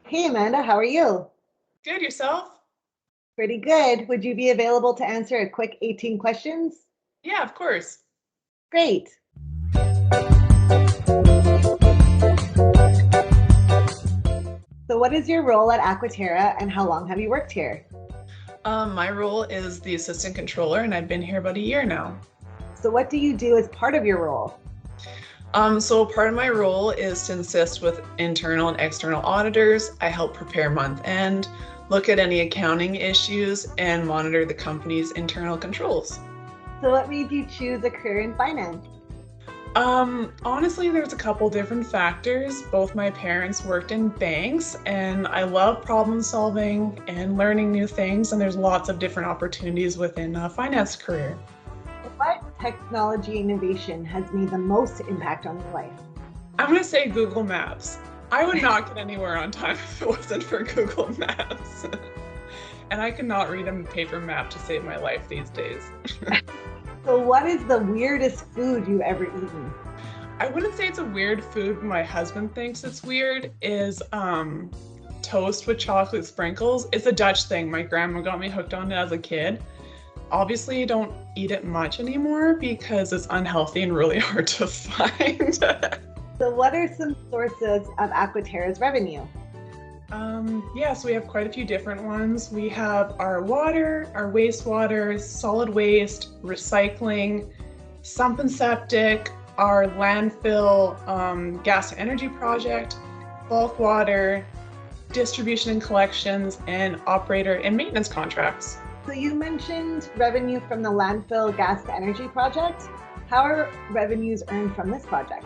Hey Amanda, how are you? Good, yourself? Pretty good. Would you be available to answer a quick 18 questions? Yeah, of course. Great. So, what is your role at Aquaterra and how long have you worked here? My role is the assistant controller, and I've been here about a year now. So, what do you do as part of your role? So part of my role is to assist with internal and external auditors. I help prepare month end, look at any accounting issues, and monitor the company's internal controls. So, what made you choose a career in finance? Honestly, there's a couple different factors. Both my parents worked in banks, and I love problem solving and learning new things, and there's lots of different opportunities within a finance career. What technology innovation has made the most impact on your life? I'm going to say Google Maps. I would not get anywhere on time if it wasn't for Google Maps. And I could not read a paper map to save my life these days. So, what is the weirdest food you've ever eaten? I wouldn't say it's a weird food, but my husband thinks it's weird, is toast with chocolate sprinkles. It's a Dutch thing. My grandma got me hooked on it as a kid. Obviously, I don't eat it much anymore because it's unhealthy and really hard to find. So, what are some sources of Aquaterra's revenue? Yeah, so we have quite a few different ones. We have our water, our wastewater, solid waste, recycling, sump and septic, our landfill, gas to energy project, bulk water, distribution and collections, and operator and maintenance contracts. So you mentioned revenue from the landfill gas to energy project. How are revenues earned from this project?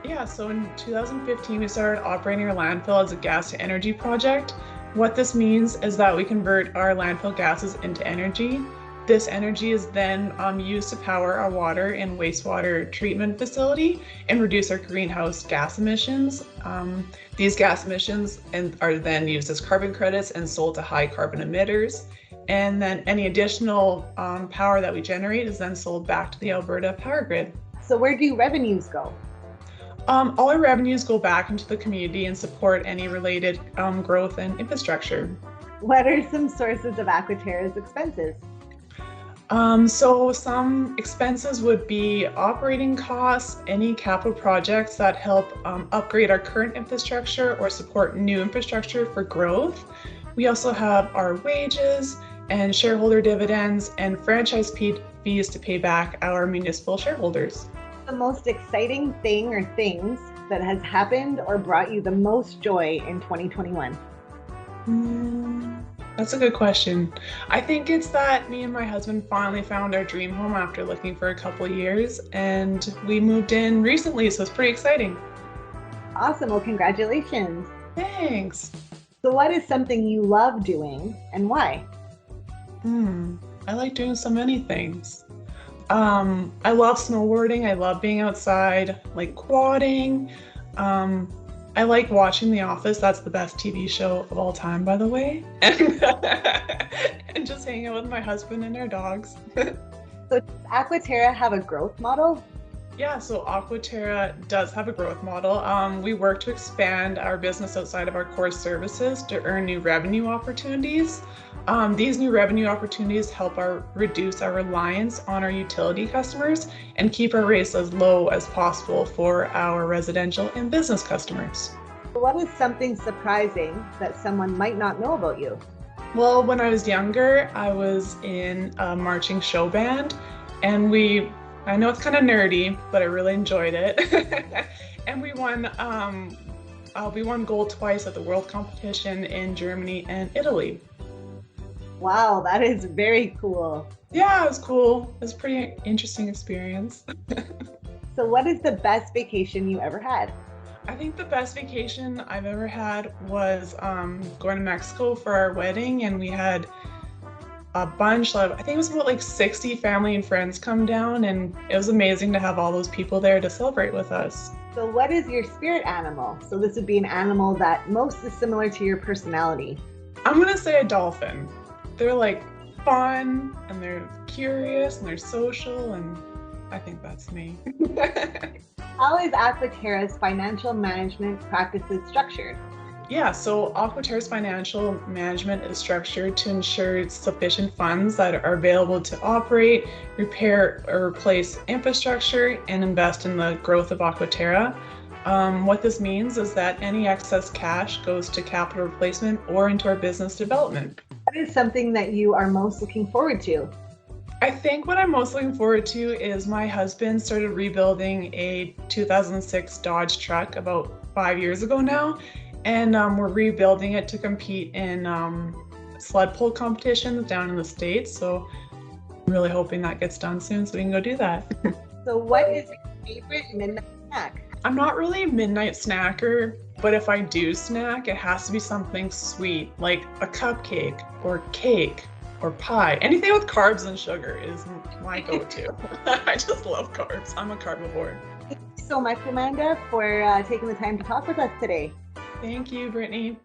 Yeah, so in 2015, we started operating our landfill as a gas to energy project. What this means is that we convert our landfill gases into energy. This energy is then used to power our water and wastewater treatment facility and reduce our greenhouse gas emissions. These gas emissions are then used as carbon credits and sold to high carbon emitters. And then any additional power that we generate is then sold back to the Alberta power grid. So where do revenues go? All our revenues go back into the community and support any related growth and infrastructure. What are some sources of Aquaterra's expenses? So some expenses would be operating costs, any capital projects that help upgrade our current infrastructure or support new infrastructure for growth. We also have our wages and shareholder dividends and franchise fees to pay back our municipal shareholders. The most exciting thing or things that has happened or brought you the most joy in 2021? That's a good question. I think it's that me and my husband finally found our dream home after looking for a couple of years, and we moved in recently, so it's pretty exciting. Awesome. Well, congratulations. Thanks. So what is something you love doing and why? I like doing so many things. I love snowboarding. I love being outside, like quadding. I like watching The Office. That's the best TV show of all time, by the way. And just hanging out with my husband and our dogs. So does Aquaterra have a growth model? Yeah, so Aquaterra does have a growth model. We work to expand our business outside of our core services to earn new revenue opportunities. These new revenue opportunities help reduce our reliance on our utility customers and keep our rates as low as possible for our residential and business customers. What is something surprising that someone might not know about you? Well, when I was younger, I was in a marching show band, and I know it's kind of nerdy, but I really enjoyed it. And we won gold twice at the world competition in Germany and Italy. Wow, that is very cool. Yeah, it was cool. It was a pretty interesting experience. So what is the best vacation you ever had? I think the best vacation I've ever had was going to Mexico for our wedding, and we had a bunch of, I think it was about like 60 family and friends come down, and it was amazing to have all those people there to celebrate with us. So what is your spirit animal? So this would be an animal that most is similar to your personality. I'm gonna say a dolphin. They're like fun, and they're curious, and they're social, and I think that's me. How is Aquaterra's financial management practices structured? Yeah, so Aquaterra's financial management is structured to ensure sufficient funds that are available to operate, repair or replace infrastructure, and invest in the growth of Aquaterra. What this means is that any excess cash goes to capital replacement or into our business development. What is something that you are most looking forward to? I think what I'm most looking forward to is my husband started rebuilding a 2006 Dodge truck about 5 years ago now, and we're rebuilding it to compete in sled pull competitions down in the States. So I'm really hoping that gets done soon so we can go do that. So what is your favorite midnight snack? I'm not really a midnight snacker, but if I do snack, it has to be something sweet, like a cupcake or cake or pie. Anything with carbs and sugar is my go-to. I just love carbs. I'm a carbivore. Thank you so much, Amanda, for taking the time to talk with us today. Thank you, Brittany.